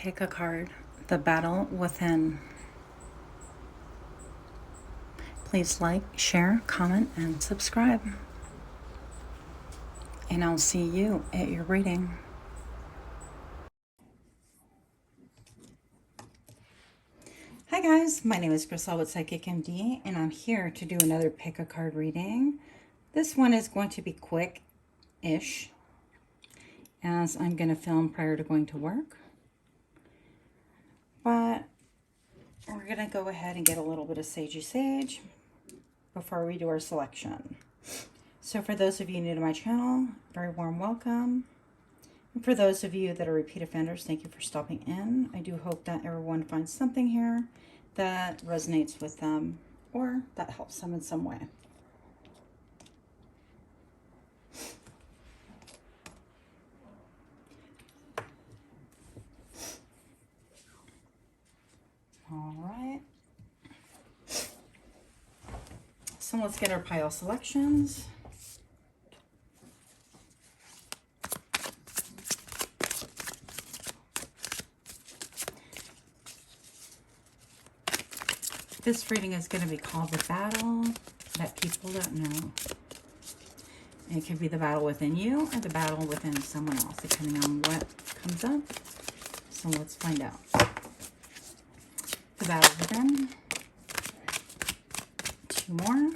Pick a card. The Battle Within. Please like, share, comment, and subscribe. And I'll see you at your reading. Hi guys, my name is Crystal with Psychic MD, and I'm here to do another pick a card reading. This one is going to be quick-ish, as I'm going to film prior to going to work. But we're going to go ahead and get a little bit of sagey sage before we do our selection. So for those of you new to my channel, very warm welcome. And for those of you that are repeat offenders, thank you for stopping in. I do hope that everyone finds something here that resonates with them or that helps them in some way. All right. So let's get our pile selections. This reading is going to be called The Battle That People Don't Know. It could be the battle within you or the battle within someone else, depending on what comes up. So let's find out. The battle within. Two more.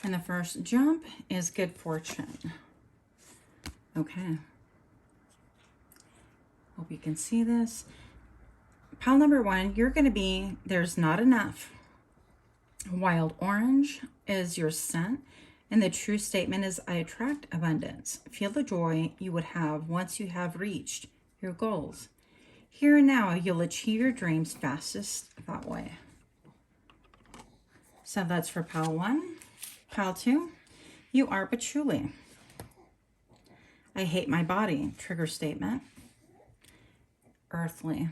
And the first jump is good fortune. Okay. Hope you can see this. Pile number one, you're going to be, there's not enough. Wild orange is your scent. And the true statement is, I attract abundance. Feel the joy you would have once you have reached your goals. Here and now, you'll achieve your dreams fastest that way. So that's for pile one. Pile two, you are Pachouli. I hate my body. Trigger statement. Earthly.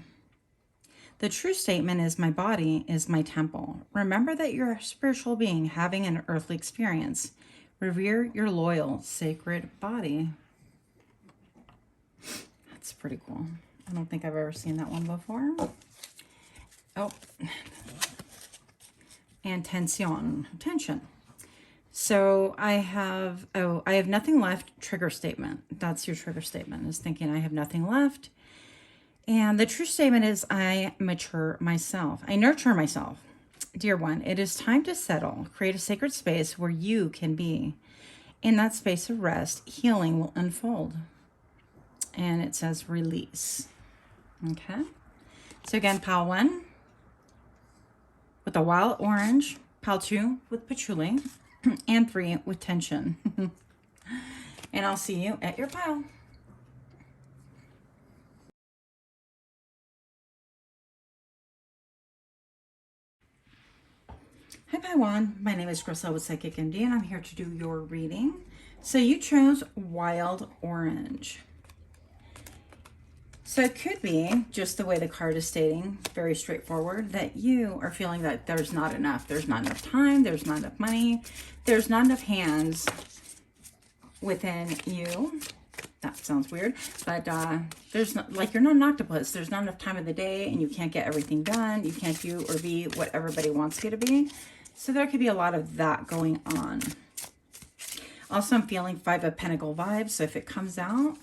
The true statement is, my body is my temple. Remember that you're a spiritual being having an earthly experience. Revere your loyal, sacred body. That's pretty cool. I don't think I've ever seen that one before. Oh. And tension. Tension. So I have nothing left. Trigger statement. That's your trigger statement, is thinking I have nothing left. And the true statement is, I mature myself. I nurture myself. Dear one, it is time to settle. Create a sacred space where you can be. In that space of rest, healing will unfold. And it says release. Okay. So again, pile one with the wild orange. Pile two with patchouli. And three with tension. And I'll see you at your pile. Hi, Paiwan. My name is Crystal with Psychic MD, and I'm here to do your reading. So you chose wild orange. So it could be, just the way the card is stating, very straightforward, that you are feeling that there's not enough. There's not enough time. There's not enough money. There's not enough hands within you. That sounds weird, but there's not, like, you're not an octopus. There's not enough time of the day, and you can't get everything done. You can't do or be what everybody wants you to be. So there could be a lot of that going on. Also, I'm feeling Five of Pentacle vibes. So if it comes out,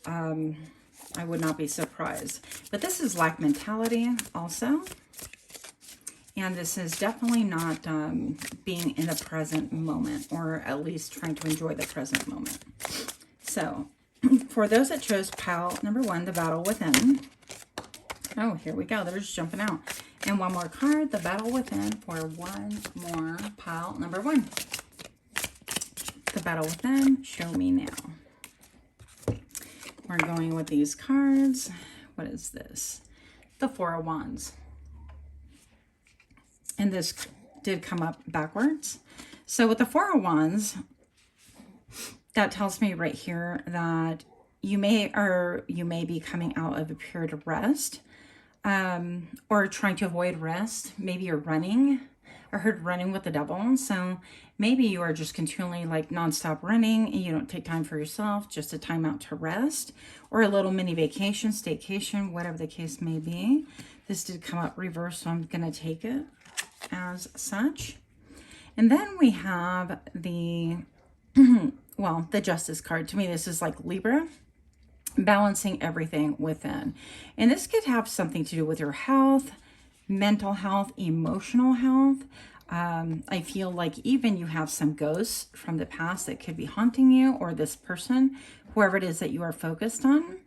I would not be surprised. But this is lack mentality also. And this is definitely not being in the present moment, or at least trying to enjoy the present moment. So for those that chose pile number one, the battle within. Oh, here we go. They're just jumping out. And one more card, the battle within, for one more pile number one. The battle within, show me now. We're going with these cards. What is this? The Four of Wands. And this did come up backwards. So with the Four of Wands, that tells me right here that you may be coming out of a period of rest, or trying to avoid rest. Maybe you're running I heard running with the devil. So maybe you are just continually like nonstop running and you don't take time for yourself, just a time out to rest or a little mini vacation, staycation, whatever the case may be. This did come up reverse, so I'm going to take it as such. And then we have the, well, the Justice card. To me, this is like Libra, balancing everything within. And this could have something to do with your health, mental health, emotional health. I feel like even you have some ghosts from the past that could be haunting you, or this person, whoever it is that you are focused on.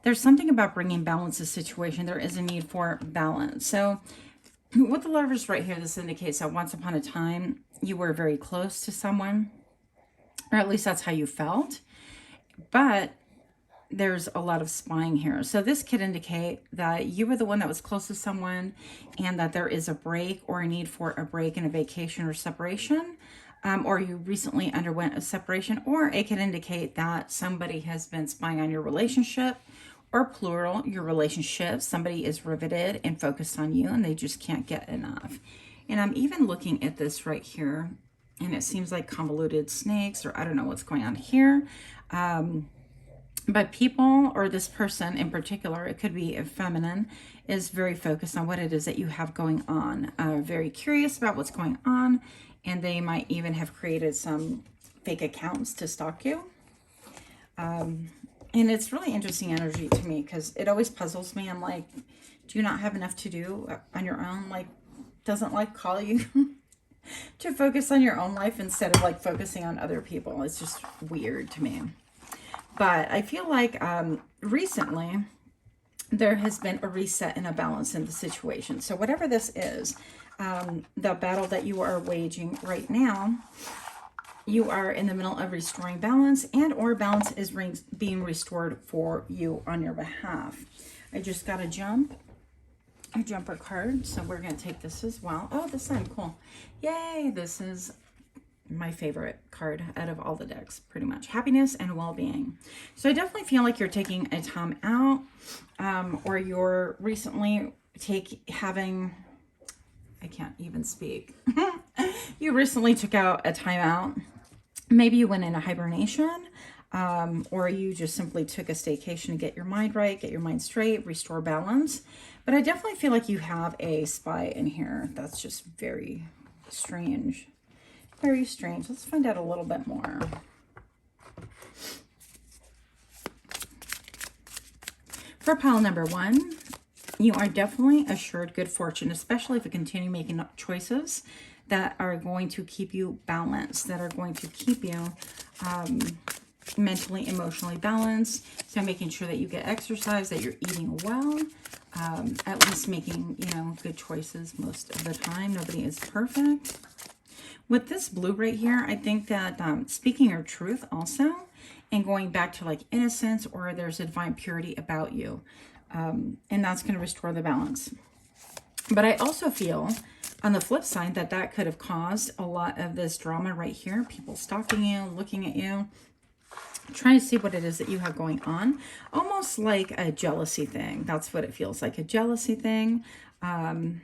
There's something about bringing balance to the situation. There is a need for balance. So with the Lovers right here, this indicates that once upon a time, you were very close to someone, or at least that's how you felt. But there's a lot of spying here. So this could indicate that you were the one that was close to someone and that there is a break or a need for a break and a vacation or separation, or you recently underwent a separation, or it could indicate that somebody has been spying on your relationship, or plural, your relationship. Somebody is riveted and focused on you and they just can't get enough. And I'm even looking at this right here and it seems like convoluted snakes, or I don't know what's going on here. But people, or this person in particular, it could be a feminine, is very focused on what it is that you have going on. Very curious about what's going on. And they might even have created some fake accounts to stalk you. And it's really interesting energy to me because it always puzzles me. I'm like, do you not have enough to do on your own? Like, doesn't like call you to focus on your own life instead of like focusing on other people? It's just weird to me. But I feel like recently there has been a reset and a balance in the situation. So whatever this is, the battle that you are waging right now, you are in the middle of restoring balance, and or balance is being restored for you on your behalf. I just got a jumper card, so we're going to take this as well. Oh, the Sun, cool. Yay, this is my favorite card out of all the decks, pretty much. Happiness and well-being. So I definitely feel like you're taking a time out, or you're recently I can't even speak. You recently took out a time out. Maybe you went into hibernation, or you just simply took a staycation to get your mind right, get your mind straight, restore balance. But I definitely feel like you have a spy in here. That's just very strange. Very strange. Let's find out a little bit more. For pile number 1, you are definitely assured good fortune, especially if you continue making choices that are going to keep you balanced, that are going to keep you mentally, emotionally balanced. So making sure that you get exercise, that you're eating well, at least making, good choices most of the time. Nobody is perfect. With this blue right here, I think that speaking your truth also, and going back to like innocence, or there's a divine purity about you, and that's going to restore the balance. But I also feel on the flip side that could have caused a lot of this drama right here. People stalking you, looking at you, trying to see what it is that you have going on. Almost like a jealousy thing. That's what it feels like, a jealousy thing. And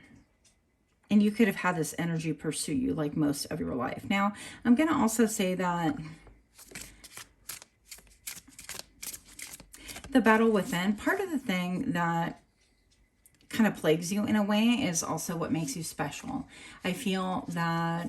you could have had this energy pursue you like most of your life. Now, I'm going to also say that the battle within, part of the thing that kind of plagues you in a way is also what makes you special. I feel that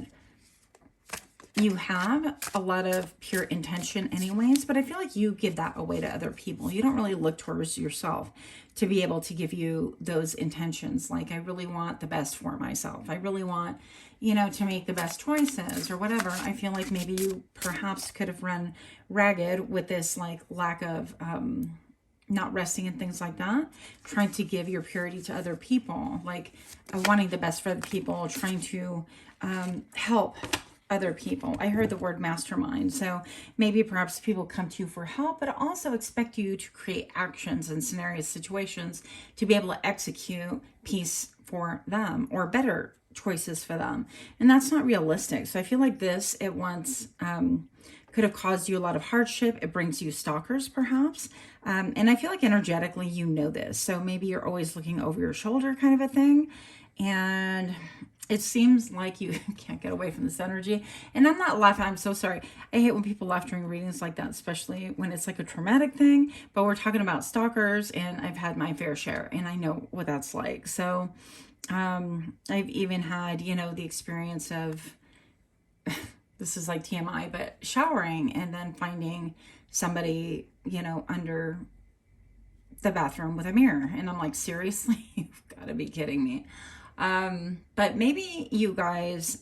you have a lot of pure intention anyways, but I feel like you give that away to other people. You don't really look towards yourself to be able to give you those intentions. Like, I really want the best for myself. I really want, to make the best choices or whatever. I feel like maybe you perhaps could have run ragged with this like lack of not resting and things like that, trying to give your purity to other people, like wanting the best for other people, trying to help other people. I heard the word mastermind. So maybe perhaps people come to you for help, but also expect you to create actions and scenarios, situations to be able to execute peace for them, or better choices for them. And that's not realistic. So I feel like this at once could have caused you a lot of hardship. It brings you stalkers, perhaps. And I feel like energetically, you know this. So maybe you're always looking over your shoulder kind of a thing. And it seems like you can't get away from this energy. And I'm not laughing. I'm so sorry. I hate when people laugh during readings like that, especially when it's like a traumatic thing. But we're talking about stalkers, and I've had my fair share, and I know what that's like. So I've even had, you know, the experience of, this is like TMI, but showering and then finding somebody, you know, under the bathroom with a mirror. And I'm like, seriously? You've got to be kidding me. But maybe you guys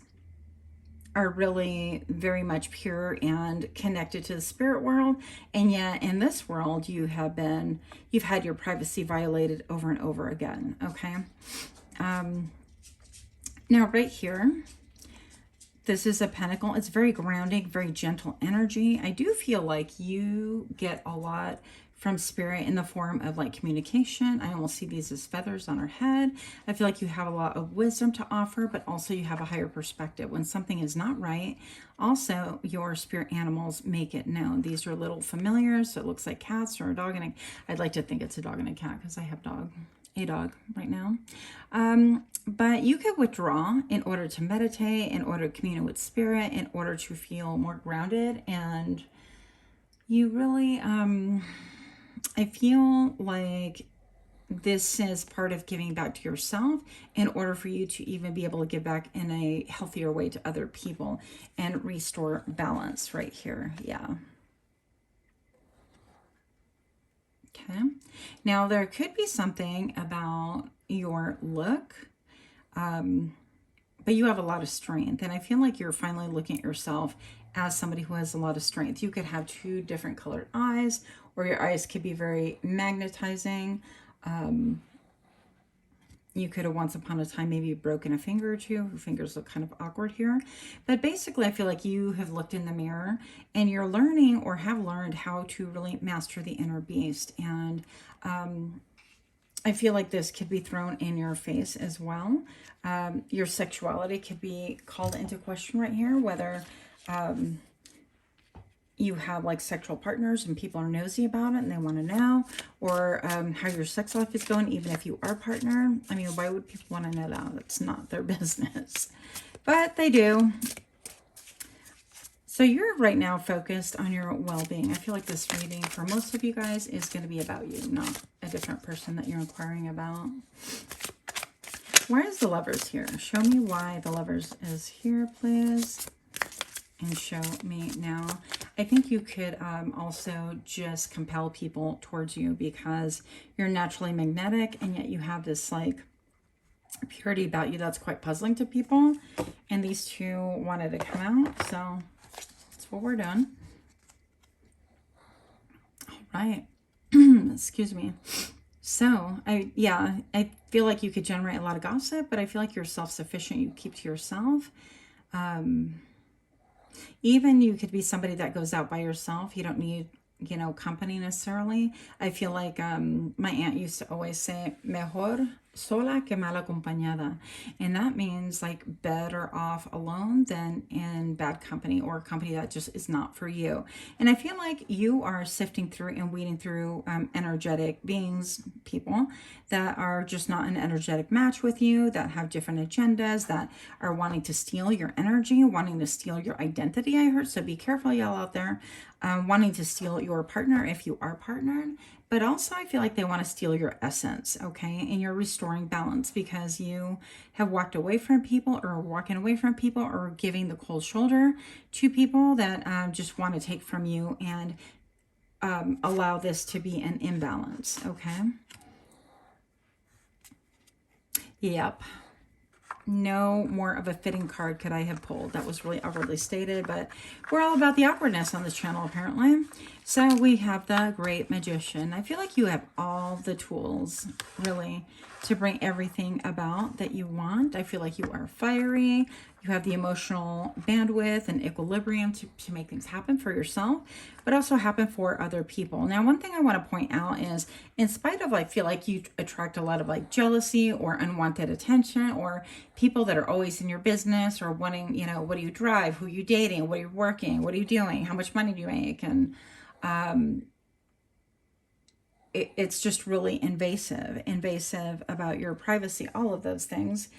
are really very much pure and connected to the spirit world. And yet in this world, you've had your privacy violated over and over again. Okay. Now right here, this is a pentacle. It's very grounding, very gentle energy. I do feel like you get a lot from spirit in the form of like communication. I almost see these as feathers on our head. I feel like you have a lot of wisdom to offer, but also you have a higher perspective. When something is not right, also your spirit animals make it known. These are little familiars, so it looks like cats or a dog, and I'd like to think it's a dog and a cat because I have a dog right now. But you could withdraw in order to meditate, in order to commune with spirit, in order to feel more grounded. And you really, I feel like this is part of giving back to yourself in order for you to even be able to give back in a healthier way to other people and restore balance right here. Yeah. Okay. Now there could be something about your look, but you have a lot of strength. And I feel like you're finally looking at yourself as somebody who has a lot of strength. You could have two different colored eyes, or your eyes could be very magnetizing. You could have once upon a time maybe broken a finger or two. Your fingers look kind of awkward here. But basically, I feel like you have looked in the mirror and you're learning or have learned how to really master the inner beast. And I feel like this could be thrown in your face as well. Your sexuality could be called into question right here, whether you have like sexual partners and people are nosy about it and they want to know, or how your sex life is going, even if you are partnered. I mean, why would people want to know that? It's not their business, but they do. So you're right now focused on your well-being. I feel like this reading for most of you guys is going to be about you, not a different person that you're inquiring about. Where is the Lovers here? Show me why the Lovers is here, please. And show me now. I think you could also just compel people towards you because you're naturally magnetic, and yet you have this like purity about you that's quite puzzling to people. And these two wanted to come out, so that's what we're doing. All right. Excuse me. So I feel like you could generate a lot of gossip, but I feel like you're self-sufficient. You keep to yourself. Even you could be somebody that goes out by yourself. You don't need, you know, company necessarily. I feel like my aunt used to always say, mejor sola que mal acompañada. And that means like better off alone than in bad company, or company that just is not for you. And I feel like you are sifting through and weeding through energetic beings, people that are just not an energetic match with you, that have different agendas, that are wanting to steal your energy, wanting to steal your identity, I heard. So be careful, y'all out there, wanting to steal your partner if you are partnered. But also I feel like they want to steal your essence, okay? And you're restoring balance because you have walked away from people, or walking away from people, or giving the cold shoulder to people that just want to take from you and allow this to be an imbalance, okay? Yep. No more of a fitting card could I have pulled. That was really awkwardly stated, but we're all about the awkwardness on this channel, apparently. So we have the Great Magician. I feel like you have all the tools, really, to bring everything about that you want. I feel like you are fiery. You have the emotional bandwidth and equilibrium to make things happen for yourself, but also happen for other people. Now, one thing I want to point out is, in spite of like, feel like you attract a lot of like jealousy or unwanted attention, or people that are always in your business or wanting, you know, what do you drive, who are you dating, what are you working, what are you doing, how much money do you make? And it's just really invasive about your privacy, all of those things.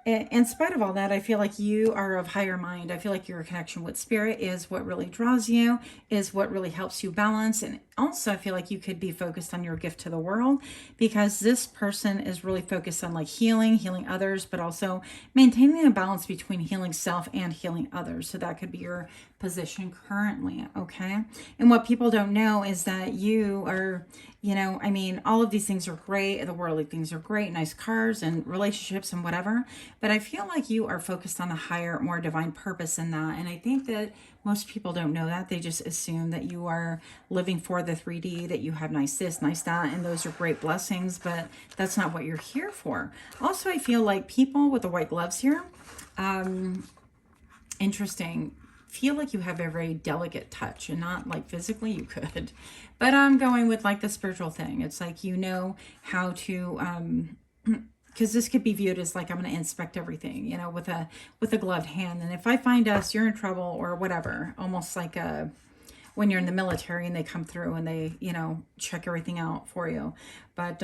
In spite of all that, I feel like you are of higher mind. I feel like your connection with spirit is what really draws you, is what really helps you balance. And also, I feel like you could be focused on your gift to the world, because this person is really focused on like healing others, but also maintaining a balance between healing self and healing others. So that could be your position currently, okay? And what people don't know is that you are, you know, I mean, all of these things are great. The worldly things are great, nice cars and relationships and whatever. But I feel like you are focused on a higher, more divine purpose in that. And I think that most people don't know that. They just assume that you are living for the 3D, that you have nice this, nice that, and those are great blessings, but that's not what you're here for. Also, I feel like people with the white gloves here, interesting, feel like you have a very delicate touch, and not like physically you could, but I'm going with like the spiritual thing. It's like, you know how to, because this could be viewed as like, I'm going to inspect everything, you know, with a gloved hand. And if I find us, you're in trouble or whatever, almost like when you're in the military and they come through and they, you know, check everything out for you. But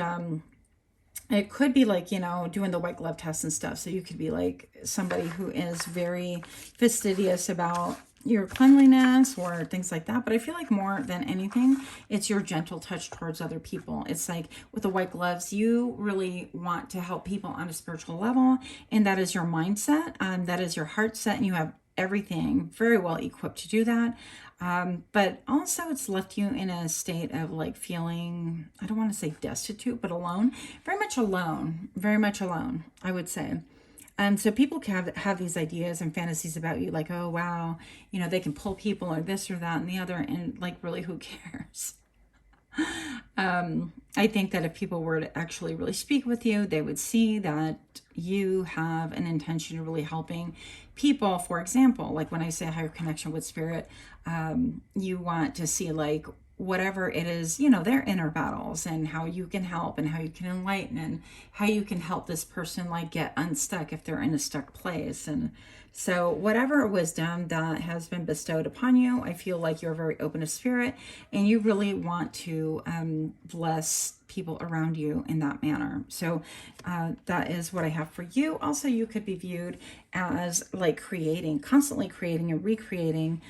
it could be like, you know, doing the white glove test and stuff. So you could be like somebody who is very fastidious about your cleanliness or things like that. But I feel like more than anything, it's your gentle touch towards other people. It's like with the white gloves, you really want to help people on a spiritual level. And that is your mindset. That is your heart set. And you have everything very well equipped to do that. But also it's left you in a state of like feeling, I don't want to say destitute, but alone, very much alone, I would say. So people can have these ideas and fantasies about you, like, oh, wow, you know, they can pull people or this or that and the other. And like, really, who cares? I think that if people were to actually really speak with you, they would see that you have an intention of really helping people. For example, like when I say higher connection with spirit, you want to see like whatever it is, you know, their inner battles and how you can help and how you can enlighten and how you can help this person like get unstuck if they're in a stuck place. And so whatever wisdom that has been bestowed upon you, I feel like you're very open to spirit and you really want to bless people around you in that manner. So that is what I have for you. Also, you could be viewed as like constantly creating and recreating,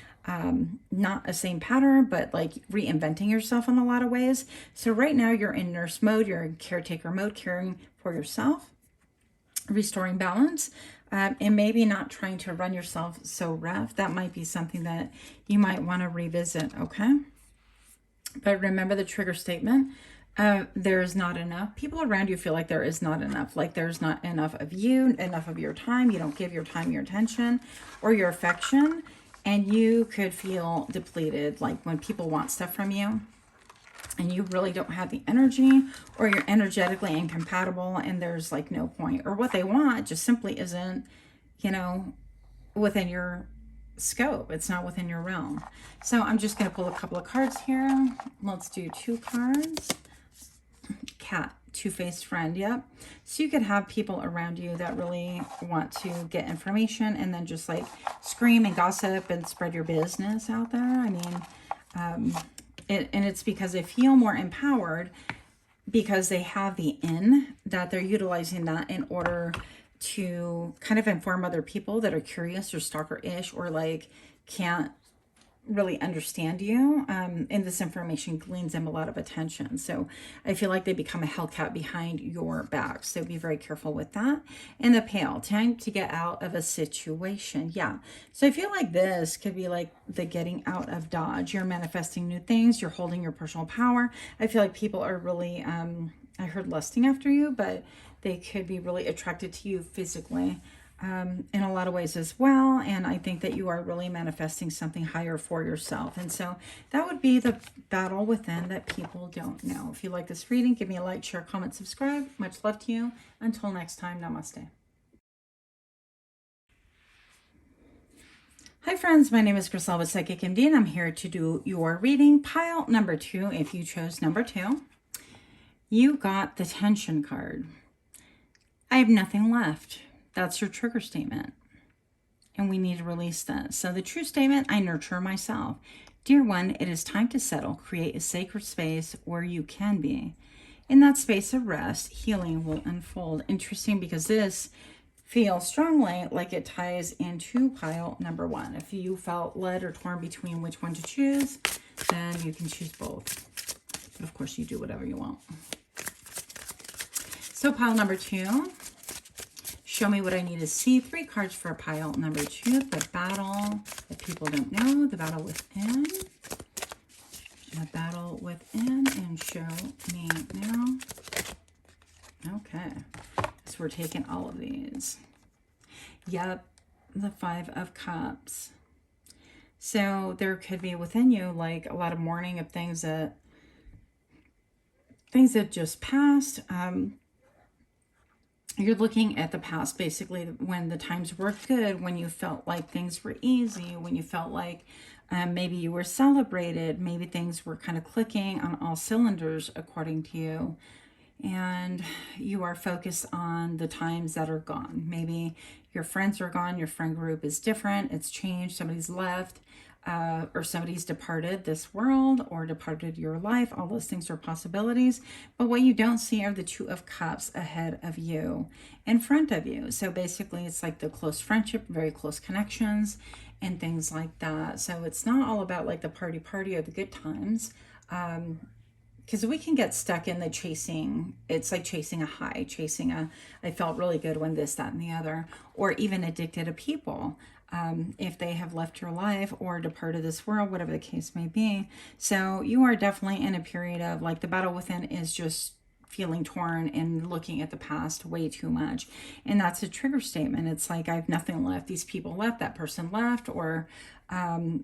not a same pattern, but like reinventing yourself in a lot of ways. So right now you're in nurse mode, you're in caretaker mode, caring for yourself, restoring balance, and maybe not trying to run yourself so rough. That might be something that you might want to revisit, okay? But remember the trigger statement. There is not enough. People around you feel like there is not enough. Like there's not enough of you, enough of your time. You don't give your time, your attention, or your affection. And you could feel depleted, like when people want stuff from you and you really don't have the energy, or you're energetically incompatible and there's like no point, or what they want just simply isn't, you know, within your scope. It's not within your realm. So I'm just going to pull a couple of cards here. Let's do 2 cards. Cat, two-faced friend. Yep. So you could have people around you that really want to get information and then just like scream and gossip and spread your business out there. I mean, and it's because they feel more empowered because they have the that they're utilizing that in order to kind of inform other people that are curious or stalker-ish or like can't really understand you, and this information gleans them a lot of attention. So I feel like they become a hellcat behind your back. So be very careful with that. And the Pale, time to get out of a situation. Yeah. So I feel like this could be like the getting out of Dodge. You're manifesting new things. You're holding your personal power. I feel like people are really, I heard lusting after you, but they could be really attracted to you physically. In a lot of ways as well. And I think that you are really manifesting something higher for yourself. And so that would be the battle within that people don't know. If you like this reading, give me a like, share, comment, subscribe. Much love to you. Until next time, namaste. Hi friends, my name is Crystal with Psychic MD and I'm here to do your reading, pile number 2, if you chose number 2. You got the tension card. I have nothing left. That's your trigger statement. And we need to release that. So the true statement, I nurture myself. Dear one, it is time to settle, create a sacred space where you can be. In that space of rest, healing will unfold. Interesting because this feels strongly like it ties into pile number 1. If you felt led or torn between which one to choose, then you can choose both. But of course, you do whatever you want. So pile number 2, show me what I need to see. 3 cards for pile number 2, the battle that people don't know, the battle within. The battle within, and show me now. Okay. So we're taking all of these. Yep, the 5 of Cups. So there could be within you like a lot of mourning of things that just passed. You're looking at the past, basically, when the times were good, when you felt like things were easy, when you felt like maybe you were celebrated, maybe things were kind of clicking on all cylinders according to you. And you are focused on the times that are gone. Maybe your friends are gone, your friend group is different, it's changed, somebody's left, or somebody's departed this world or departed your life. All those things are possibilities. But what you don't see are the 2 of Cups ahead of you, in front of you. So basically it's like the close friendship, very close connections and things like that. So it's not all about like the party or the good times. Because we can get stuck in the chasing. It's like chasing a high, I felt really good when this, that, and the other, or even addicted to people. If they have left your life or departed this world, whatever the case may be. So you are definitely in a period of like the battle within is just feeling torn and looking at the past way too much. And that's a trigger statement. It's like, I have nothing left. These people left, that person left, or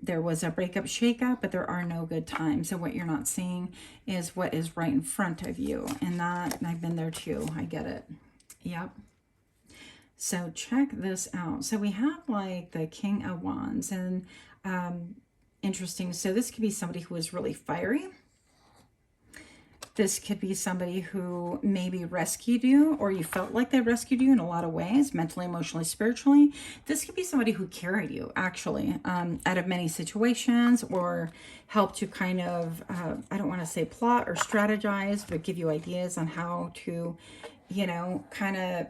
there was a breakup, shakeup, but there are no good times. So what you're not seeing is what is right in front of you. And I've been there too. I get it. Yep. So check this out. So we have like the King of Wands, and interesting. So this could be somebody who is really fiery. This could be somebody who maybe rescued you, or you felt like they rescued you in a lot of ways, mentally, emotionally, spiritually. This could be somebody who carried you, actually, out of many situations, or helped you kind of, I don't want to say plot or strategize, but give you ideas on how to, kind of,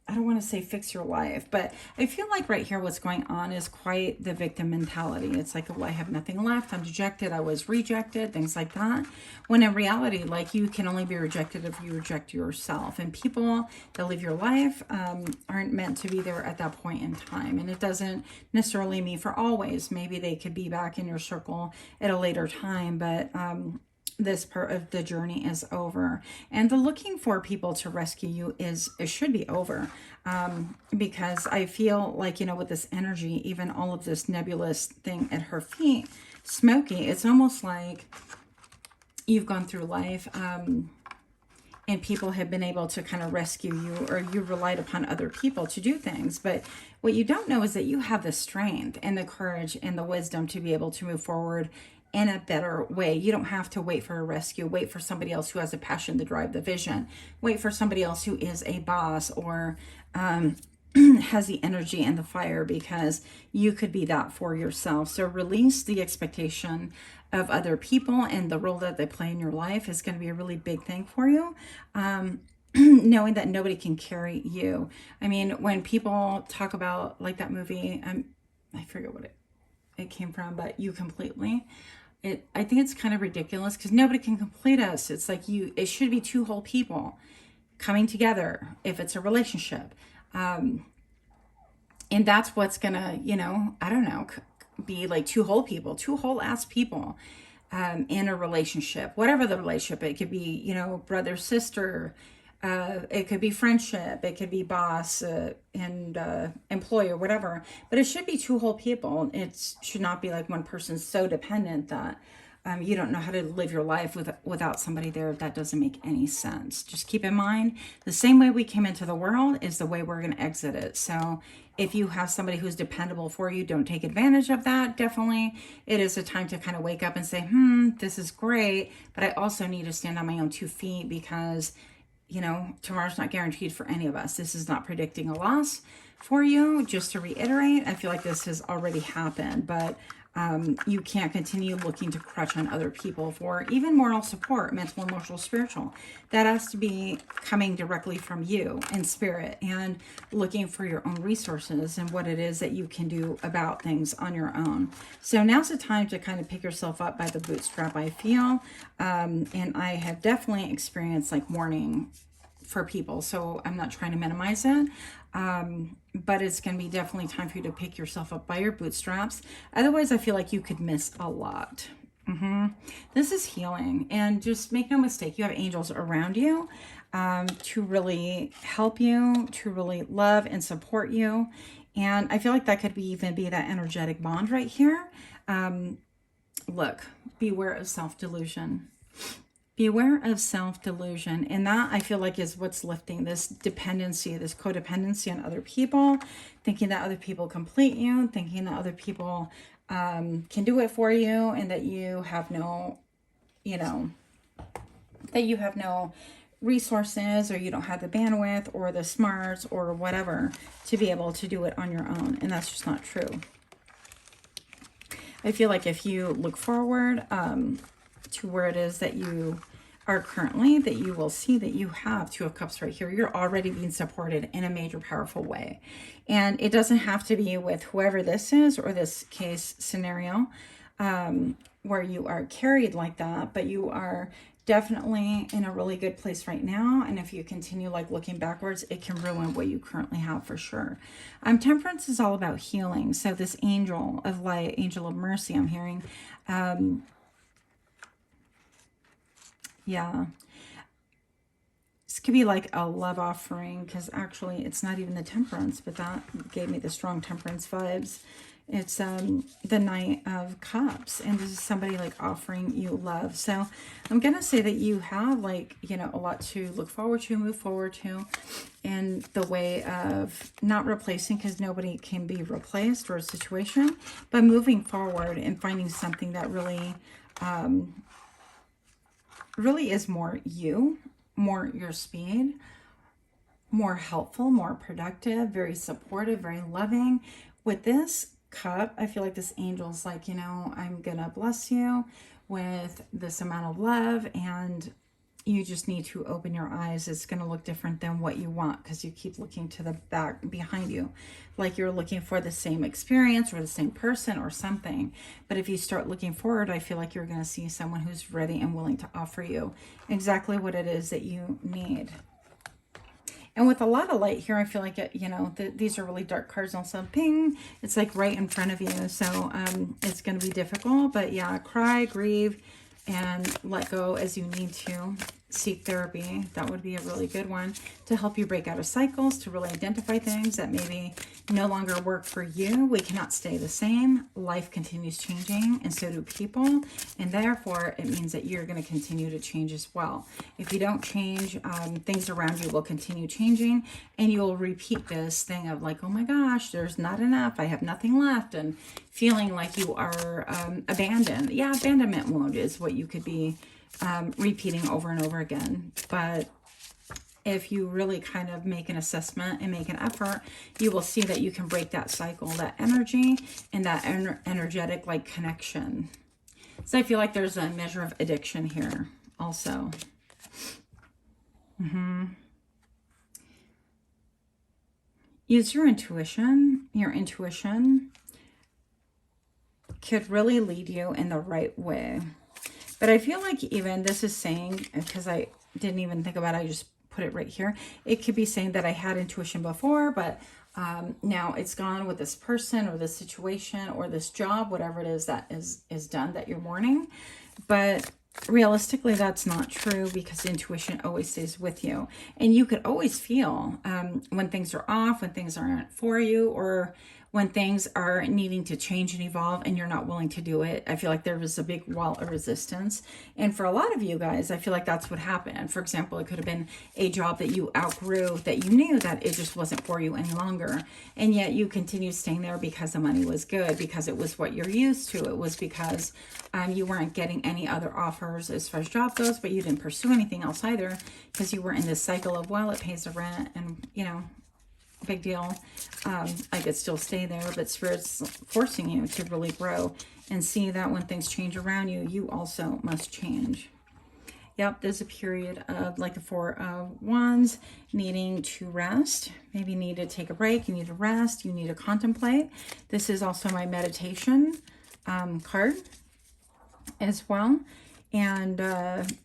I don't want to say fix your life, but I feel like right here what's going on is quite the victim mentality. It's like, oh, I have nothing left. I'm dejected. I was rejected, things like that. When in reality, like, you can only be rejected if you reject yourself. And people that live your life aren't meant to be there at that point in time. And it doesn't necessarily mean for always. Maybe they could be back in your circle at a later time, but this part of the journey is over, and the looking for people to rescue you it should be over, because I feel like, with this energy, even all of this nebulous thing at her feet, smoky, it's almost like you've gone through life, and people have been able to kind of rescue you, or you relied upon other people to do things. But what you don't know is that you have the strength and the courage and the wisdom to be able to move forward in a better way. You don't have to wait for a rescue, wait for somebody else who has a passion to drive the vision, wait for somebody else who is a boss, or has the energy and the fire, because you could be that for yourself. So release the expectation of other people, and the role that they play in your life is going to be a really big thing for you. Knowing that nobody can carry you. I mean, when people talk about like that movie, I forget what it came from, but You Completely. I think it's kind of ridiculous because nobody can complete us. It's like it should be 2 whole people coming together if it's a relationship. And that's what's gonna, I don't know, be like 2 whole people, 2 whole ass people in a relationship, whatever the relationship. It could be, brother, sister, it could be friendship, it could be boss and employer, whatever. But it should be 2 whole people. It should not be like one person so dependent that you don't know how to live your life without somebody there. That doesn't make any sense. Just keep in mind, the same way we came into the world is the way we're going to exit it. So if you have somebody who's dependable for you, don't take advantage of that. Definitely, it is a time to kind of wake up and say, this is great, but I also need to stand on my own 2 feet, because, you know, tomorrow's not guaranteed for any of us. This is not predicting a loss for you. Just to reiterate, I feel like this has already happened, but you can't continue looking to crutch on other people for even moral support, mental, emotional, spiritual. That has to be coming directly from you in spirit, and looking for your own resources and what it is that you can do about things on your own. So now's the time to kind of pick yourself up by the bootstrap, I feel. And I have definitely experienced like mourning for people, so I'm not trying to minimize it. But it's going to be definitely time for you to pick yourself up by your bootstraps. Otherwise, I feel like you could miss a lot. This is healing. And just make no mistake, you have angels around you to really help you, to really love and support you. And I feel like that could even be that energetic bond right here. Look, beware of self-delusion. Beware of self-delusion. And that, I feel like, is what's lifting this dependency, this codependency on other people, thinking that other people complete you, thinking that other people can do it for you, and that you have no, you know, that you have no resources, or you don't have the bandwidth or the smarts or whatever to be able to do it on your own. And that's just not true. I feel like if you look forward, to where it is that you are currently, that you will see that you have 2 of Cups right here. You're already being supported in a major, powerful way. And it doesn't have to be with whoever this is, or this case scenario, where you are carried like that, but you are definitely in a really good place right now. And if you continue like looking backwards, it can ruin what you currently have for sure. Temperance is all about healing. So this angel of light, angel of mercy, I'm hearing, yeah, this could be like a love offering, because actually it's not even the Temperance, but that gave me the strong Temperance vibes. It's the Knight of Cups, and this is somebody like offering you love. So I'm gonna say that you have, like, you know, a lot to look forward to, move forward to, in the way of not replacing, because nobody can be replaced, or a situation, but moving forward and finding something that really really is more you, more your speed, more helpful, more productive, very supportive, very loving. With this cup, I feel like this angel's like, you know, I'm gonna bless you with this amount of love, and you just need to open your eyes. It's going to look different than what you want, because you keep looking to the back behind you, like you're looking for the same experience or the same person or something. But if you start looking forward, I feel like you're going to see someone who's ready and willing to offer you exactly what it is that you need. And with a lot of light here, I feel like, you know, these are really dark cards. Also, ping, it's like right in front of you. So it's going to be difficult. But yeah, cry, grieve, and let go as you need to. Seek therapy. That would be a really good one to help you break out of cycles, to really identify things that maybe no longer work for you. We cannot stay the same. Life continues changing, and so do people. And therefore, it means that you're going to continue to change as well. If you don't change, things around you will continue changing, and you will repeat this thing of like, oh my gosh, there's not enough. I have nothing left. And feeling like you are abandoned. Yeah, abandonment wound is what you could be repeating over and over again. But if you really kind of make an assessment and make an effort, you will see that you can break that cycle, that energy, and that energetic like connection. So I feel like there's a measure of addiction here also. Use your intuition. Your intuition could really lead you in the right way. But I feel like even this is saying, because I didn't even think about it, I just put it right here. It could be saying that I had intuition before, but now it's gone with this person or this situation or this job, whatever it is that is done that you're mourning. But realistically, that's not true, because intuition always stays with you. And you could always feel when things are off, when things aren't for you, or when things are needing to change and evolve and you're not willing to do it. I feel like there was a big wall of resistance. And for a lot of you guys, I feel like that's what happened. For example, it could have been a job that you outgrew, that you knew that it just wasn't for you any longer. And yet you continued staying there because the money was good, because it was what you're used to. It was because you weren't getting any other offers as far as job goes, but you didn't pursue anything else either because you were in this cycle of, well, it pays the rent and, you know, big deal. I could still stay there, but Spirit's forcing you to really grow and see that when things change around you, you also must change. Yep, there's a period of like the Four of Wands, needing to rest. Maybe you need to take a break. You need to rest. You need to contemplate. This is also my meditation card as well. And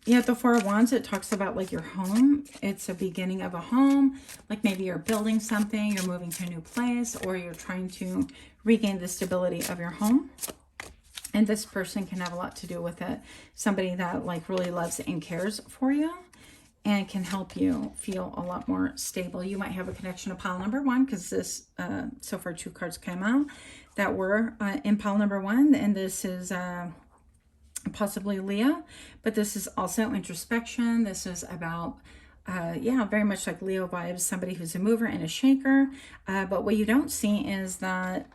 yeah, the Four of Wands, it talks about like your home. It's a beginning of a home. Like maybe you're building something, you're moving to a new place, or you're trying to regain the stability of your home. And this person can have a lot to do with it. Somebody that like really loves and cares for you and can help you feel a lot more stable. You might have a connection to pile number 1, because this, so far 2 cards came out that were in pile number 1. And this is possibly Leo, but this is also introspection. This is about yeah, very much like Leo vibes, somebody who's a mover and a shaker. But what you don't see is that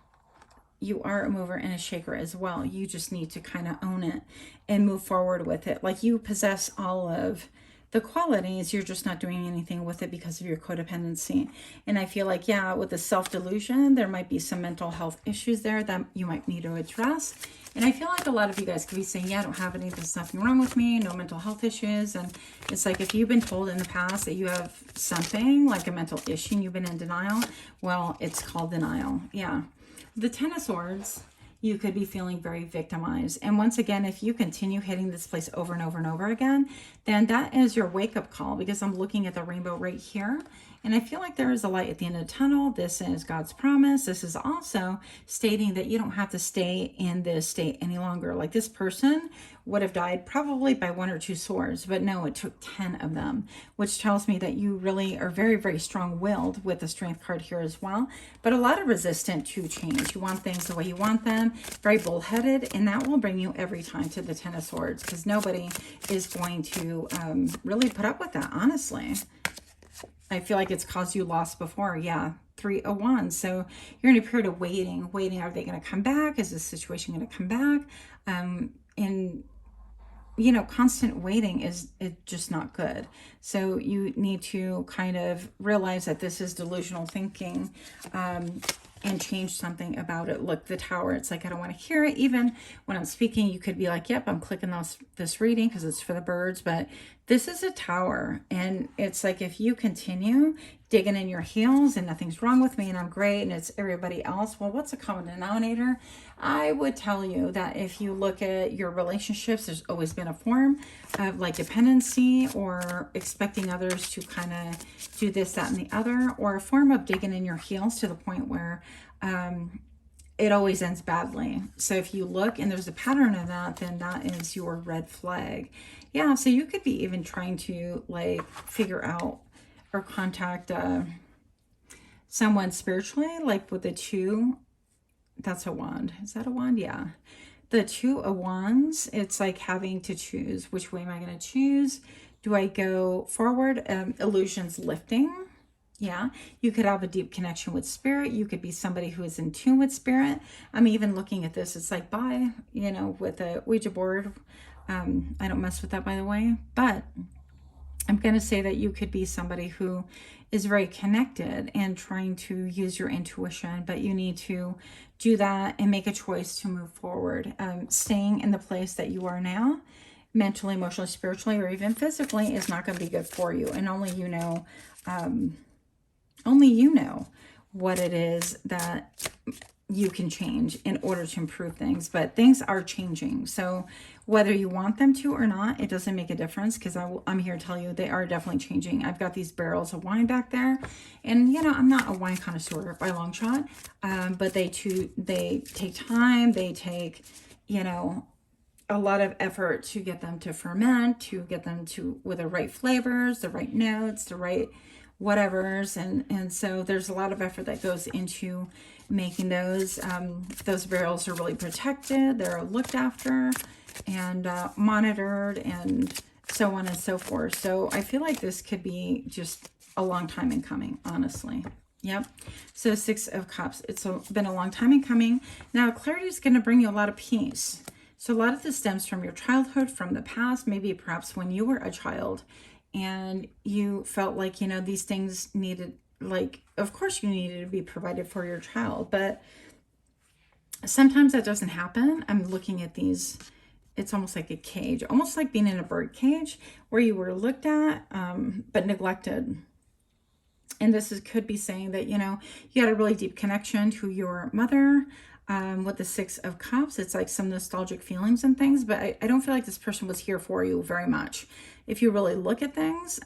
you are a mover and a shaker as well. You just need to kind of own it and move forward with it. Like you possess all of the qualities, you're just not doing anything with it because of your codependency. And I feel like, yeah, with the self-delusion, there might be some mental health issues there that you might need to address. And I feel like a lot of you guys could be saying, yeah, I don't have any, there's nothing wrong with me, no mental health issues. And it's like, if you've been told in the past that you have something like a mental issue and you've been in denial, well, it's called denial. Yeah. The Ten of Swords, you could be feeling very victimized. And once again, if you continue hitting this place over and over and over again, then that is your wake-up call, because I'm looking at the rainbow right here. And I feel like there is a light at the end of the tunnel. This is God's promise. This is also stating that you don't have to stay in this state any longer. Like this person would have died probably by 1 or 2 swords, but no, it took 10 of them, which tells me that you really are very, very strong-willed with the Strength card here as well, but a lot of resistant to change. You want things the way you want them, very bullheaded, and that will bring you every time to the Ten of Swords, because nobody is going to really put up with that, honestly. I feel like it's caused you loss before. Yeah, 3 of Wands. So you're in a period of waiting. Are they going to come back? Is this situation going to come back? And you know, constant waiting is just not good. So you need to kind of realize that this is delusional thinking, and change something about it. Look, the Tower, it's like, I don't want to hear it. Even when I'm speaking, you could be like, yep, I'm clicking this reading because it's for the birds, but this is a Tower. And it's like, if you continue digging in your heels and nothing's wrong with me and I'm great and it's everybody else, well, what's a common denominator? I would tell you that if you look at your relationships, there's always been a form of like dependency or expecting others to kind of do this, that, and the other, or a form of digging in your heels to the point where it always ends badly. So if you look and there's a pattern of that, then that is your red flag. Yeah, so you could be even trying to like figure out or contact someone spiritually, like with the 2, that's a wand. Is that a wand? Yeah. The 2 of Wands, it's like having to choose. Which way am I going to choose? Do I go forward? Illusions lifting. Yeah. You could have a deep connection with spirit. You could be somebody who is in tune with spirit. I'm even looking at this. It's like, bye, you know, with a Ouija board. I don't mess with that, by the way, but I'm going to say that you could be somebody who is very connected and trying to use your intuition, but you need to do that and make a choice to move forward. Staying in the place that you are now, mentally, emotionally, spiritually, or even physically, is not going to be good for you. And only you know what it is that you can change in order to improve things. But things are changing. So whether you want them to or not, it doesn't make a difference, because I'm here to tell you they are definitely changing. I've got these barrels of wine back there, and you know, I'm not a wine connoisseur by a long shot, but they take time. They take, you know, a lot of effort to get them to ferment, to get them to with the right flavors, the right notes, the right whatevers, and so there's a lot of effort that goes into making those barrels are really protected. They're looked after and monitored and so on and so forth. So I feel like this could be just a long time in coming, honestly. Yep. So 6 of Cups. It's been a long time in coming. Now, clarity is going to bring you a lot of peace. So a lot of this stems from your childhood, from the past, maybe perhaps when you were a child and you felt like, you know, these things needed, like, of course you needed to be provided for your child, but sometimes that doesn't happen. I'm looking at these. It's almost like a cage, almost like being in a bird cage where you were looked at, but neglected. And this could be saying that, you know, you had a really deep connection to your mother. With the 6 of Cups, it's like some nostalgic feelings and things, but I don't feel like this person was here for you very much. If you really look at things,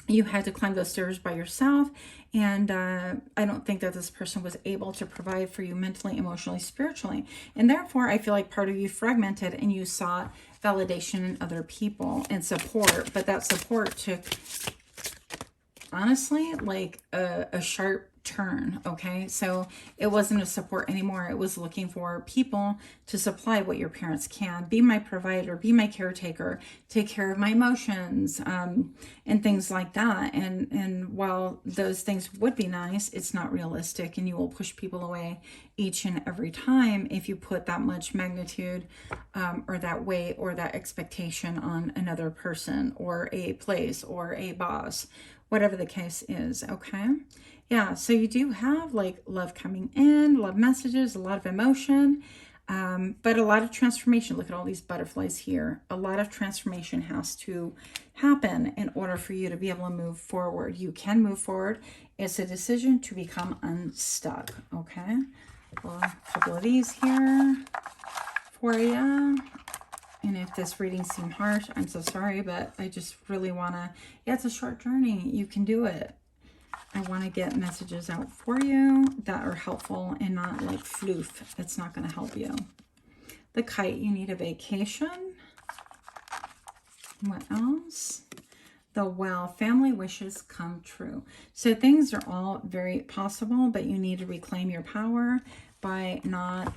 you had to climb those stairs by yourself. And I don't think that this person was able to provide for you mentally, emotionally, spiritually. And therefore, I feel like part of you fragmented and you sought validation in other people and support. But that support took, honestly, like a sharp turn. Okay, so it wasn't a support anymore. It was looking for people to supply what your parents can. Be my provider, be my caretaker, take care of my emotions, and things like that. And while those things would be nice, it's not realistic, and you will push people away each and every time if you put that much magnitude or that weight or that expectation on another person or a place or a boss, whatever the case is. Okay. Yeah, so you do have like love coming in, love messages, a lot of emotion, but a lot of transformation. Look at all these butterflies here. A lot of transformation has to happen in order for you to be able to move forward. You can move forward. It's a decision to become unstuck, okay? Well, a couple of these here for you. And if this reading seemed harsh, I'm so sorry, but I just really want to, yeah, it's a short journey. You can do it. I want to get messages out for you that are helpful and not like floof. It's not going to help you. The Kite, you need a vacation. What else? The Well, family wishes come true. So things are all very possible, but you need to reclaim your power by not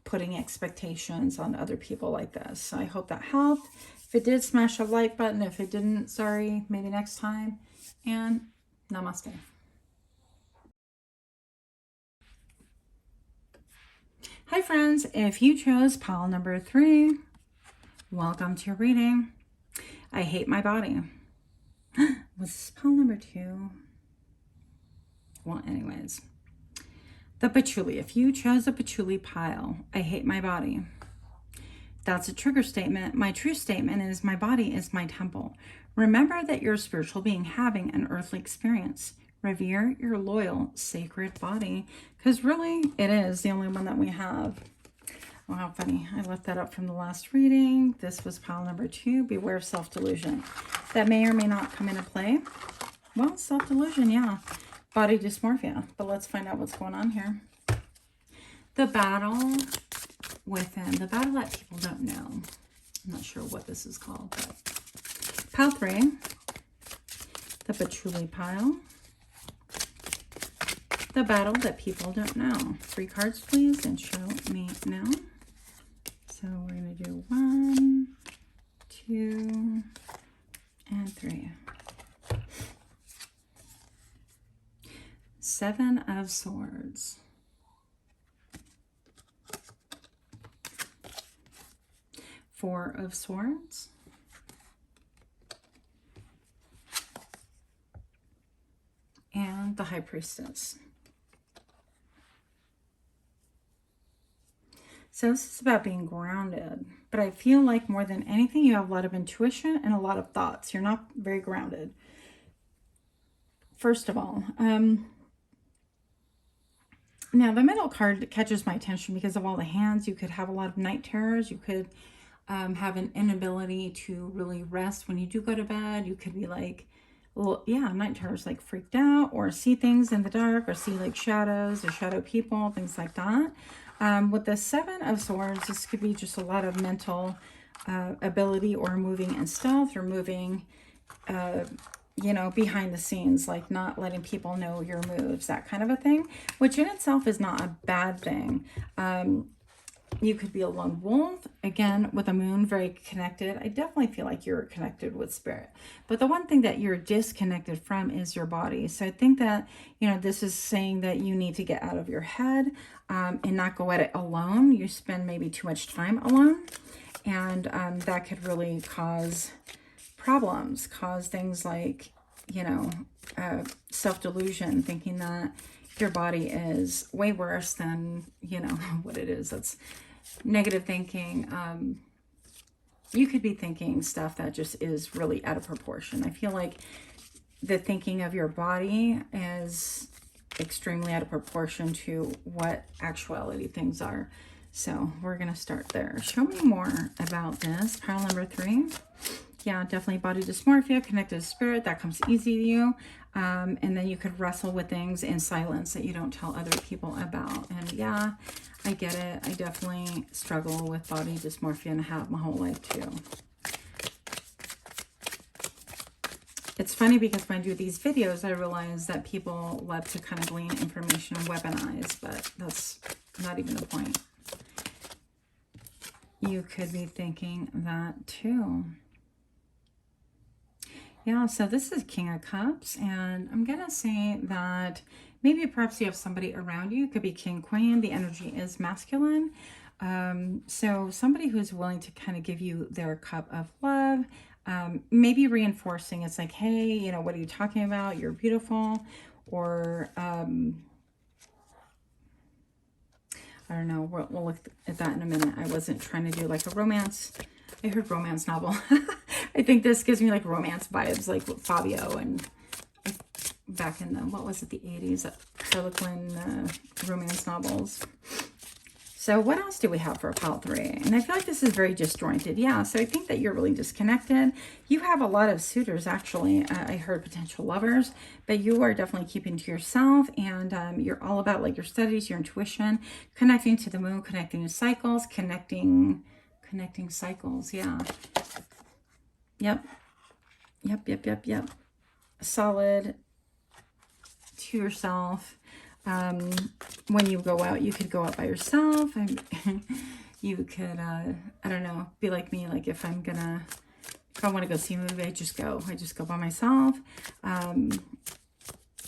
putting expectations on other people like this. So I hope that helped. If it did, smash a like button. If it didn't, sorry, maybe next time. And namaste. Hi friends, if you chose pile number 3, welcome to your reading. I hate my body. Was this pile number 2? Well, anyways. The Pachouli. If you chose a Pachouli pile, I hate my body. That's a trigger statement. My true statement is my body is my temple. Remember that you're a spiritual being having an earthly experience. Revere your loyal, sacred body. Because really, it is the only one that we have. Oh, how funny. I left that up from the last reading. This was pile number 2. Beware of self-delusion. That may or may not come into play. Well, self-delusion, yeah. Body dysmorphia. But let's find out what's going on here. The battle within. The battle that people don't know. I'm not sure what this is called. But pile 3. The Pachouli pile. The battle that people don't know. 3 cards, please, and show me now. So we're going to do 1, 2, and 3. 7 of Swords. 4 of Swords. And the High Priestess. So this is about being grounded, but I feel like more than anything, you have a lot of intuition and a lot of thoughts. You're not very grounded. First of all, now the middle card catches my attention because of all the hands. You could have a lot of night terrors. You could have an inability to really rest when you do go to bed. You could be like, well, yeah, night terrors, like freaked out or see things in the dark or see like shadows or shadow people, things like that. With the 7 of Swords, this could be just a lot of mental ability or moving in stealth or moving you know, behind the scenes, like not letting people know your moves, that kind of a thing, which in itself is not a bad thing. You could be a lone wolf, again, with a moon, very connected. I definitely feel like you're connected with spirit. But the one thing that you're disconnected from is your body. So I think that, you know, this is saying that you need to get out of your head and not go at it alone. You spend maybe too much time alone. And that could really cause problems, cause things like, you know, self-delusion, thinking that your body is way worse than, you know, what it is. That's negative thinking. You could be thinking stuff that just is really out of proportion. I feel like the thinking of your body is extremely out of proportion to what actuality things are. So we're going to start there. Show me more about this. Pile number 3. Yeah, definitely body dysmorphia, connected to spirit. That comes easy to you. And then you could wrestle with things in silence that you don't tell other people about. And yeah, I get it. I definitely struggle with body dysmorphia and have my whole life too. It's funny because when I do these videos, I realize that people love to kind of glean information and weaponize, but that's not even the point. You could be thinking that too. Yeah, so this is King of Cups, and I'm going to say that maybe perhaps you have somebody around you. It could be King, Queen. The energy is masculine. So somebody who's willing to kind of give you their cup of love, maybe reinforcing. It's like, hey, you know, what are you talking about? You're beautiful. Or, I don't know. We'll look at that in a minute. I wasn't trying to do like a romance. I heard romance novel. I think this gives me like romance vibes, like Fabio and back in the, what was it, the 80s, Harlequin romance novels. So what else do we have for a pile 3? And I feel like this is very disjointed. Yeah, so I think that you're really disconnected. You have a lot of suitors, actually. I heard potential lovers, but you are definitely keeping to yourself, and you're all about like your studies, your intuition, connecting to the moon, connecting to cycles, connecting cycles. Yeah. Yep. Solid to yourself. When you go out, you could go out by yourself. You could, I don't know, be like me. Like if I want to go see a movie, I just go by myself.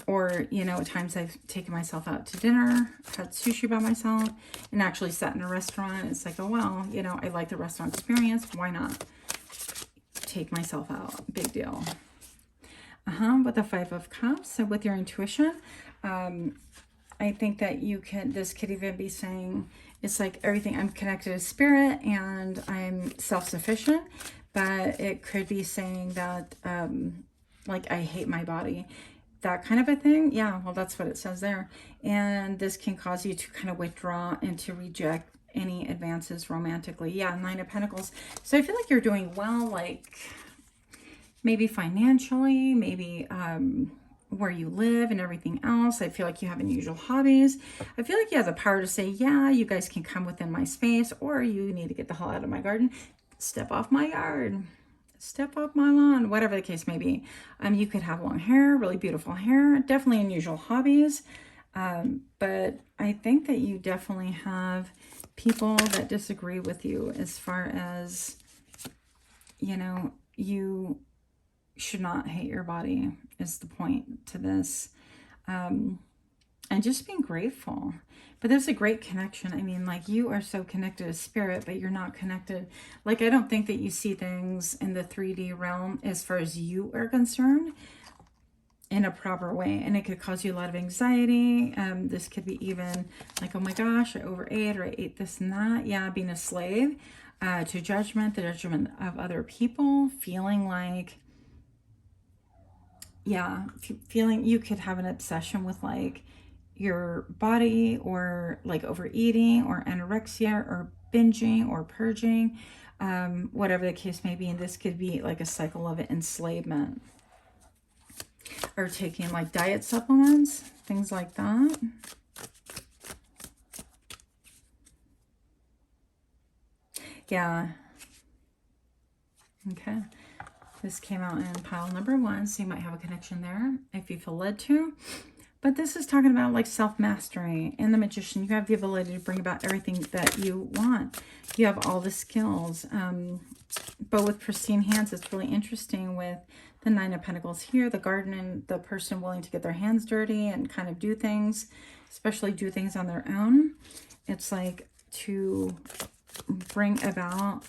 Or, you know, at times I've taken myself out to dinner, had sushi by myself, and actually sat in a restaurant. It's like, oh, well, you know, I like the restaurant experience. Why not take myself out? Big deal. With the 5 of Cups. So with your intuition, I think that this could even be saying, it's like everything, I'm connected to spirit and I'm self-sufficient, but it could be saying that, like, I hate my body, that kind of a thing. Yeah, well, that's what it says there. And this can cause you to kind of withdraw and to reject any advances romantically. Yeah, 9 of Pentacles. So I feel like you're doing well, like maybe financially, maybe where you live and everything else. I feel like you have unusual hobbies. I feel like you have the power to say, yeah, you guys can come within my space, or you need to get the hell out of my garden. Step off my yard. Step off my lawn, whatever the case may be. You could have long hair, really beautiful hair, definitely unusual hobbies. But I think that you definitely have people that disagree with you as far as, you know, you should not hate your body is the point to this. And just being grateful. But there's a great connection. I mean, like, you are so connected to spirit, but you're not connected. Like, I don't think that you see things in the 3D realm as far as you are concerned in a proper way. And it could cause you a lot of anxiety. This could be even like, oh my gosh, I overate, or I ate this and that. Yeah, being a slave to judgment, the judgment of other people, feeling like, yeah, feeling you could have an obsession with like your body, or like overeating or anorexia or binging or purging, whatever the case may be. And this could be like a cycle of enslavement, or taking like diet supplements, things like that. Yeah. Okay. This came out in pile number 1, so you might have a connection there if you feel led to. But this is talking about like self-mastery. And the Magician, you have the ability to bring about everything that you want. You have all the skills. But with pristine hands, it's really interesting with the 9 of Pentacles here, the garden, and the person willing to get their hands dirty and kind of do things, especially do things on their own. It's like to bring about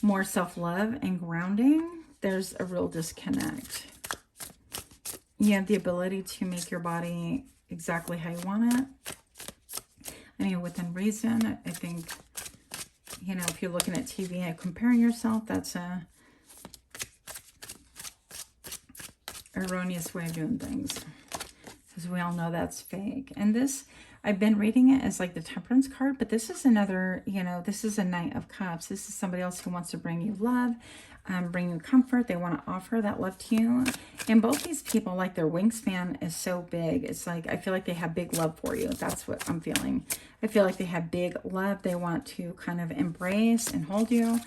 more self-love and grounding. There's a real disconnect. You have the ability to make your body exactly how you want it. I mean, within reason. I think, you know, if you're looking at TV and comparing yourself, that's a erroneous way of doing things. Because we all know that's fake. And this, I've been reading it as like the Temperance card, but this is another, you know, this is a Knight of Cups. This is somebody else who wants to bring you love, bring you comfort. They want to offer that love to you. And both these people, like their wingspan is so big. It's like, I feel like they have big love for you. That's what I'm feeling. I feel like they have big love. They want to kind of embrace and hold you.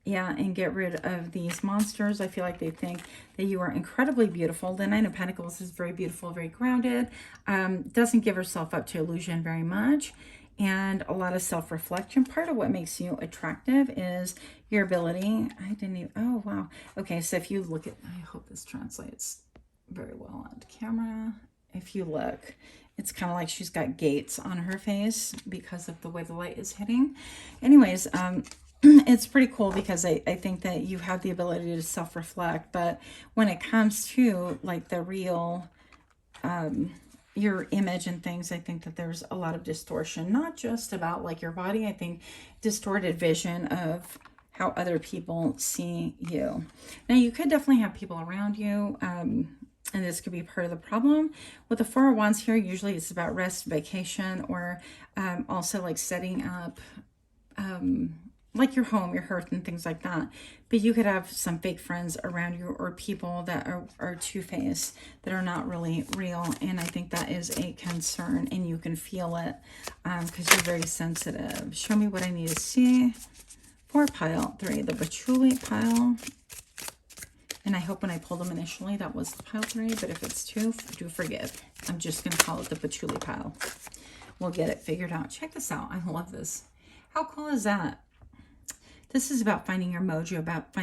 Yeah, and get rid of these monsters. I feel like they think that you are incredibly beautiful. The 9 of Pentacles is very beautiful, very grounded. Doesn't give herself up to illusion very much. And a lot of self-reflection. Part of what makes you attractive is your ability. I didn't even, oh, wow. Okay, so if you look at, I hope this translates very well on camera. If you look, it's kind of like she's got gates on her face because of the way the light is hitting. Anyways, it's pretty cool because I think that you have the ability to self-reflect, but when it comes to like the real, your image and things, I think that there's a lot of distortion, not just about like your body. I think distorted vision of how other people see you. Now you could definitely have people around you, and this could be part of the problem. With the 4 of Wands here, usually it's about rest, vacation, or also like setting up, like your home, your hearth, and things like that. But you could have some fake friends around you or people that are two-faced, that are not really real. And I think that is a concern, and you can feel it because you're very sensitive. Show me what I need to see for pile 3, the Pachouli pile. And I hope when I pulled them initially, that was the pile 3. But if it's 2, do forgive. I'm just going to call it the Pachouli pile. We'll get it figured out. Check this out. I love this. How cool is that? This is about finding your mojo, about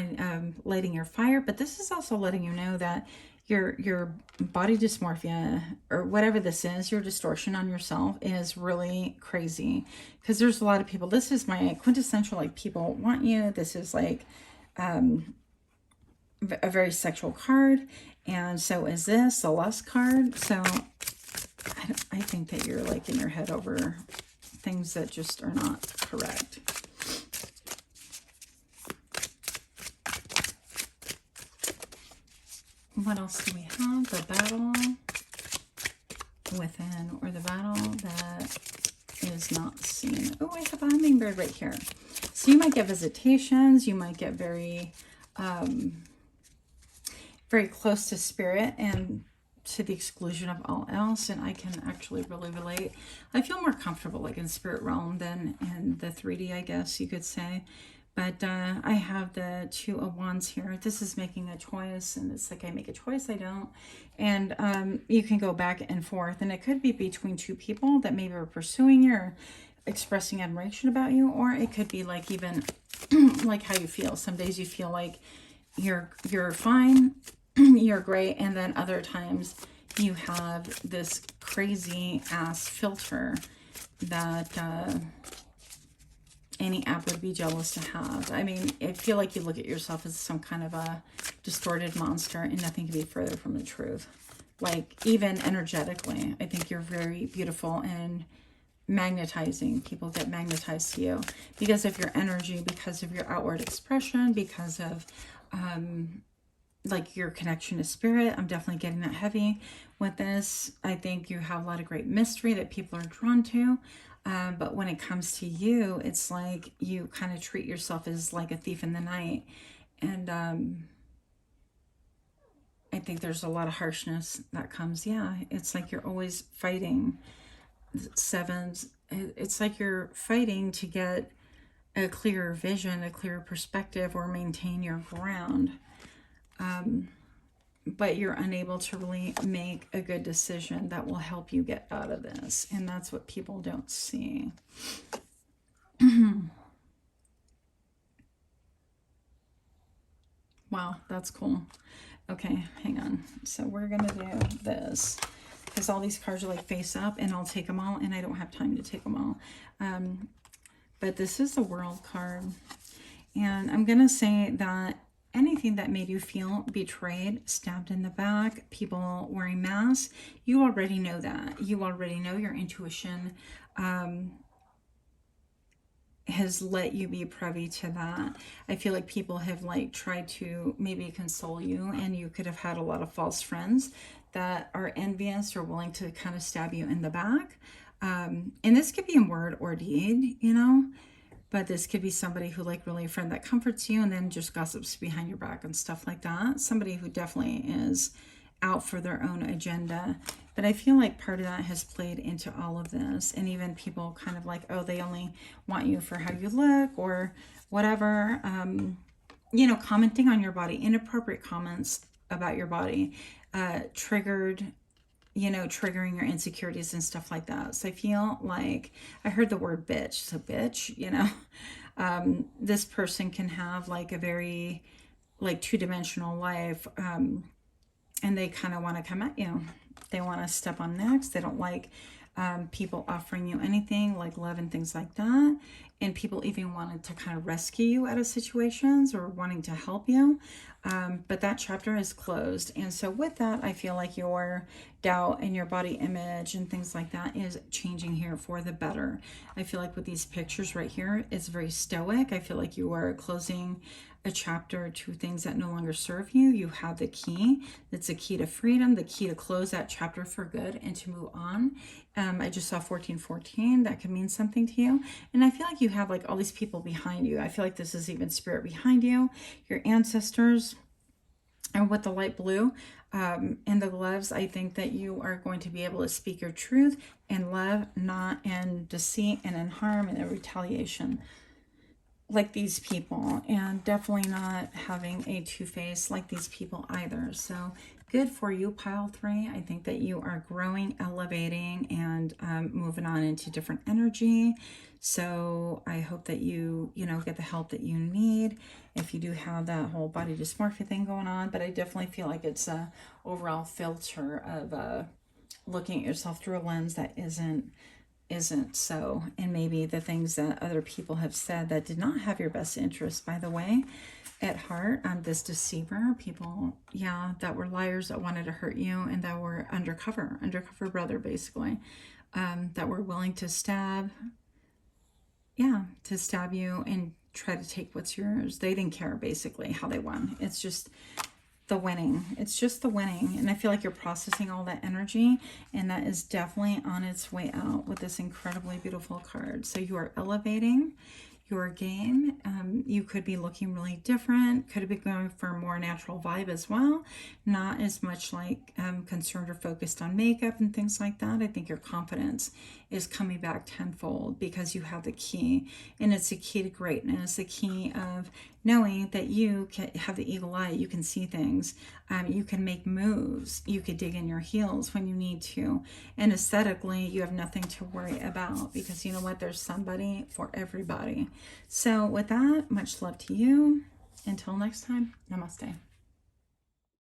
lighting your fire, but this is also letting you know that your body dysmorphia, or whatever this is, your distortion on yourself, is really crazy. Because there's a lot of people, this is my quintessential, like, people want you. This is like a very sexual card, and so is this, the lust card. So I think that you're like in your head over things that just are not correct. What else do we have? The battle within, or the battle that is not seen. Oh, I have a hummingbird right here. So you might get visitations. You might get very, very close to spirit and to the exclusion of all else. And I can actually really relate. I feel more comfortable like in spirit realm than in the 3D, I guess you could say. But I have the 2 of Wands here. This is making a choice, and it's like I make a choice, I don't. And you can go back and forth, and it could be between 2 people that maybe are pursuing you or expressing admiration about you, or it could be like even like how you feel. Some days you feel like you're fine, you're great, and then other times you have this crazy ass filter that any app would be jealous to have. I mean, I feel like you look at yourself as some kind of a distorted monster, and nothing could be further from the truth. Like, even energetically, I think you're very beautiful and magnetizing. People get magnetized to you because of your energy, because of your outward expression, because of like your connection to spirit. I'm definitely getting that heavy with this. I think you have a lot of great mystery that people are drawn to. But when it comes to you, it's like you kind of treat yourself as like a thief in the night. And I think there's a lot of harshness that comes. Yeah, it's like you're always fighting. 7s. It's like you're fighting to get a clearer vision, a clearer perspective, or maintain your ground. But you're unable to really make a good decision that will help you get out of this. And that's what people don't see. Wow, that's cool. Okay, hang on. So we're going to do this because all these cards are like face up, and I'll take them all, and I don't have time to take them all. But this is the World card. And I'm going to say that anything that made you feel betrayed, stabbed in the back, people wearing masks, you already know that. You already know. Your intuition has let you be privy to that. I feel like people have like tried to maybe console you, and you could have had a lot of false friends that are envious or willing to kind of stab you in the back. And this could be in word or deed, you know, but this could be somebody who like really a friend that comforts you and then just gossips behind your back and stuff like that. Somebody who definitely is out for their own agenda. But I feel like part of that has played into all of this. And even people kind of like, oh, they only want you for how you look or whatever. You know, commenting on your body, inappropriate comments about your body, triggered, you know, triggering your insecurities and stuff like that. So I feel like I heard the word bitch. So bitch, you know, this person can have like a very like two-dimensional life. And they kind of want to come at you. They want to step on necks. They don't like people offering you anything like love and things like that. And people even wanted to kind of rescue you out of situations or wanting to help you. But that chapter is closed. And so with that, I feel like your doubt and your body image and things like that is changing here for the better. I feel like with these pictures right here, it's very stoic. I feel like you are closing a chapter to things that no longer serve you. You have the key. It's a key to freedom, the key to close that chapter for good and to move on. I just saw 1414. That could mean something to you. And I feel like you have like all these people behind you. I feel like this is even spirit behind you, your ancestors. And with the light blue and the gloves, I think that you are going to be able to speak your truth in love, not in deceit and in harm and in retaliation like these people, and definitely not having a two-face like these people either. So good for you, pile 3. I think that you are growing, elevating, and moving on into different energy. So I hope that you know, get the help that you need if you do have that whole body dysmorphia thing going on. But I definitely feel like it's a overall filter of looking at yourself through a lens that isn't so. And maybe the things that other people have said that did not have your best interest, by the way, at heart. This deceiver, people, yeah, that were liars that wanted to hurt you and that were undercover brother, basically, that were willing to stab you and try to take what's yours. They didn't care basically how they won. It's just the winning. It's just the winning. And I feel like you're processing all that energy, and that is definitely on its way out with this incredibly beautiful card. So you are elevating your game. You could be looking really different. Could be going for a more natural vibe as well. Not as much like concerned or focused on makeup and things like that. I think your confidence is coming back tenfold because you have the key, and it's the key to greatness, the key of knowing that you can have the eagle eye, you can see things, you can make moves, you could dig in your heels when you need to, and aesthetically you have nothing to worry about because you know what, there's somebody for everybody. So with that, much love to you. Until next time, namaste.